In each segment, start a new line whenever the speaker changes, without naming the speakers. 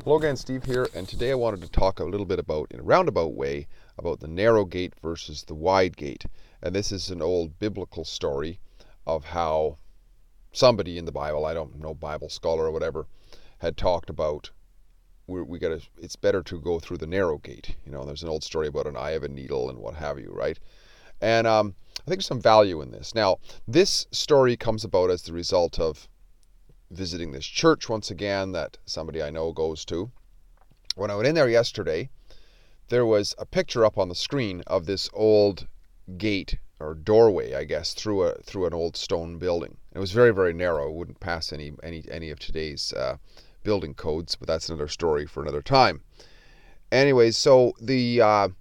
Hello again, Steve here, and today I wanted to talk a little bit about, in a roundabout way, about the narrow gate versus the wide gate. And this is an old biblical story of how somebody in the Bible, I don't know, Bible scholar or whatever, had talked about it's better to go through the narrow gate. You know, there's an old story about an eye of a needle and what have you, right? And I think there's some value in this. Now, this story comes about as the result of visiting this church once again that somebody I know goes to. When I went in there yesterday, there was a picture up on the screen of this old gate or doorway, I guess, through an old stone building. It was very, very narrow. It wouldn't pass any of today's building codes, but that's another story for another time. Anyways, so the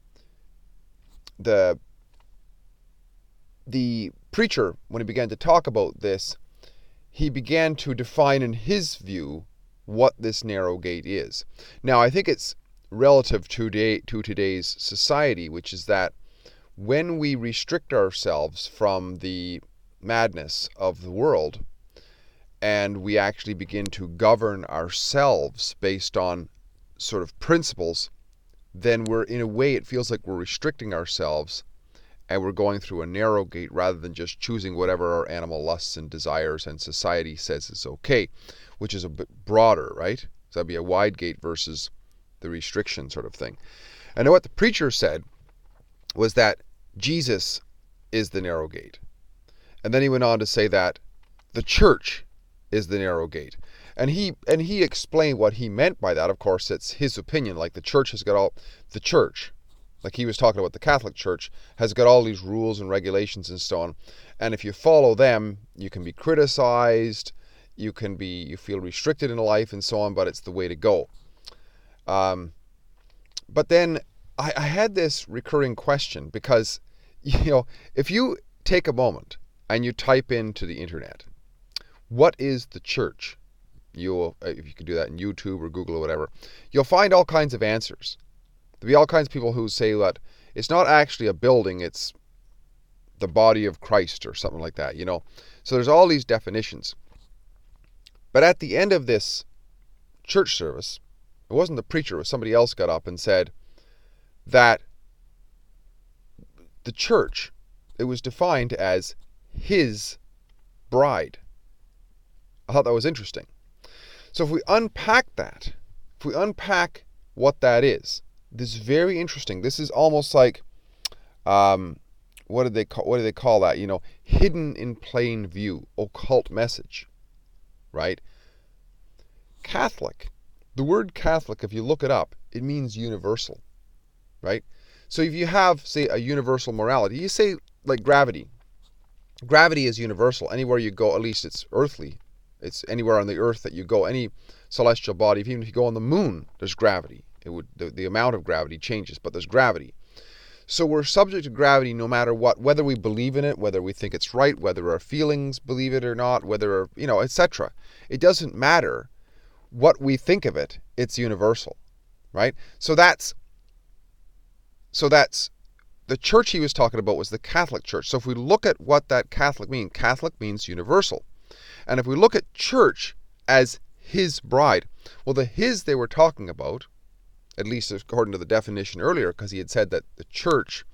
preacher, when he began to talk about this, he began to define in his view what this narrow gate is. Now, I think it's relative to today's society, which is that when we restrict ourselves from the madness of the world and we actually begin to govern ourselves based on sort of principles, then we're, in a way, it feels like we're restricting ourselves and we're going through a narrow gate rather than just choosing whatever our animal lusts and desires and society says is okay, which is a bit broader, right? So that'd be a wide gate versus the restriction sort of thing. And what the preacher said was that Jesus is the narrow gate. And then he went on to say that the church is the narrow gate. And he explained what he meant by that. Of course, it's his opinion. Like the church has got all... The church... Like he was talking about, the Catholic Church has got all these rules and regulations and so on. And if you follow them, you can be criticized, you feel restricted in life and so on, but it's the way to go. But then I had this recurring question because, if you take a moment and you type into the internet, what is the church? If you could do that in YouTube or Google or whatever, you'll find all kinds of answers. There'll be all kinds of people who say that it's not actually a building, it's the body of Christ or something like that, So there's all these definitions. But at the end of this church service, it wasn't the preacher, it was somebody else got up and said that the church, it was defined as his bride. I thought that was interesting. So if we unpack what that is, this is very interesting. This is almost like, what do they call that? Hidden in plain view, occult message, right? Catholic. The word Catholic, if you look it up, it means universal, right? So if you have, say, a universal morality, you say like gravity. Gravity is universal. Anywhere you go, at least it's earthly. It's anywhere on the earth that you go, any celestial body. Even if you go on the moon, there's gravity. The amount of gravity changes, but there's gravity. So we're subject to gravity no matter what, whether we believe in it, whether we think it's right, whether our feelings believe it or not, whether, etc. It doesn't matter what we think of it, it's universal, right? So that's the church he was talking about was the Catholic Church. So if we look at what that Catholic means universal. And if we look at church as his bride, well, the his they were talking about, at least according to the definition earlier, because he had said that the church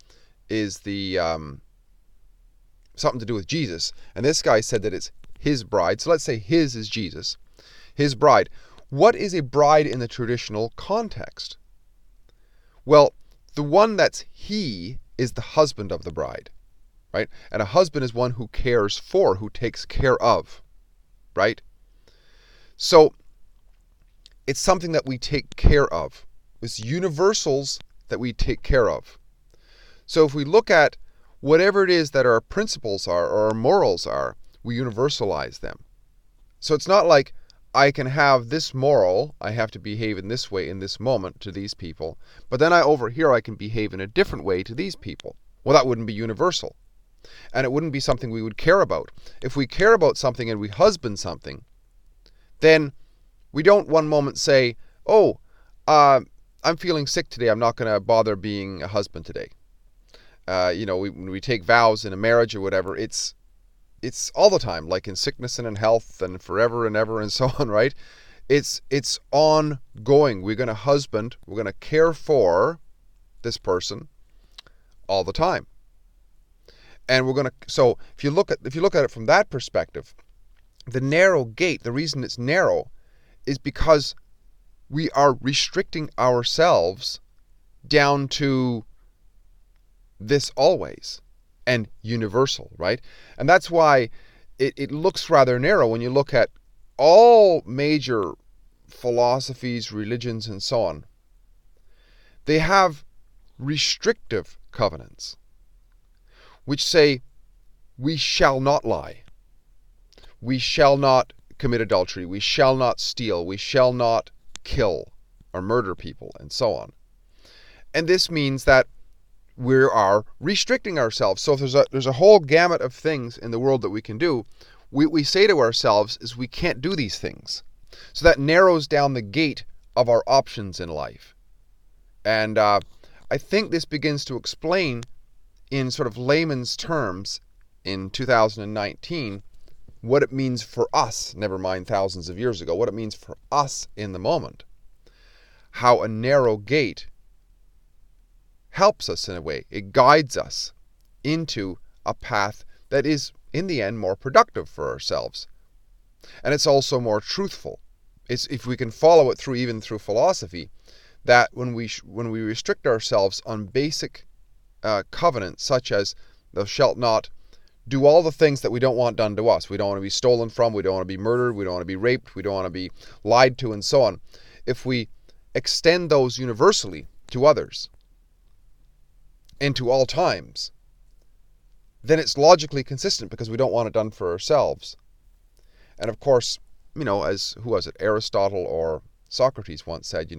is the something to do with Jesus, and this guy said that it's his bride. So let's say his is Jesus, his bride. What is a bride in the traditional context? Well, the one that's he is the husband of the bride, right? And a husband is one who cares for, who takes care of, right? So it's something that we take care of. It's universals that we take care of. So if we look at whatever it is that our principles are or our morals are, we universalize them. So it's not like I can have this moral, I have to behave in this way in this moment to these people, but then over here I can behave in a different way to these people. Well, that wouldn't be universal. And it wouldn't be something we would care about. If we care about something and we husband something, then we don't one moment say, I'm feeling sick today, I'm not going to bother being a husband today. When we take vows in a marriage or whatever, it's all the time, like in sickness and in health and forever and ever and so on, right? It's ongoing. We're going to husband, we're going to care for this person all the time. And we're going to, so if you look at it from that perspective, the narrow gate, the reason it's narrow is because we are restricting ourselves down to this always and universal, right? And that's why it looks rather narrow when you look at all major philosophies, religions, and so on. They have restrictive covenants, which say, we shall not lie, we shall not commit adultery, we shall not steal, we shall not kill or murder people, and so on. And this means that we are restricting ourselves. So if there's a whole gamut of things in the world that we can do, we say to ourselves is we can't do these things. So that narrows down the gate of our options in life. And I think this begins to explain in sort of layman's terms in 2019 what it means for us, never mind thousands of years ago, what it means for us in the moment. How a narrow gate helps us in a way. It guides us into a path that is, in the end, more productive for ourselves. And it's also more truthful. It's, if we can follow it through, even through philosophy, that when we restrict ourselves on basic covenants, such as thou shalt not do all the things that we don't want done to us. We don't want to be stolen from, we don't want to be murdered, we don't want to be raped, we don't want to be lied to, and so on. If we extend those universally to others, and to all times, then it's logically consistent because we don't want it done for ourselves. And of course, as, who was it, Aristotle or Socrates once said,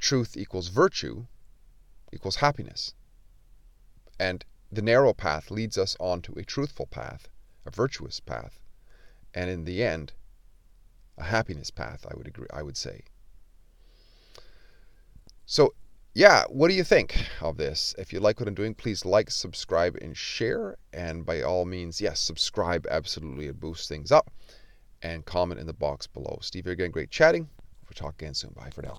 truth equals virtue equals happiness. And the narrow path leads us onto a truthful path, a virtuous path, and in the end, a happiness path, I would say. So, yeah, what do you think of this? If you like what I'm doing, please like, subscribe, and share. And by all means, yes, subscribe, absolutely, it boosts things up. And comment in the box below. Steve here again, great chatting. We'll talk again soon. Bye for now.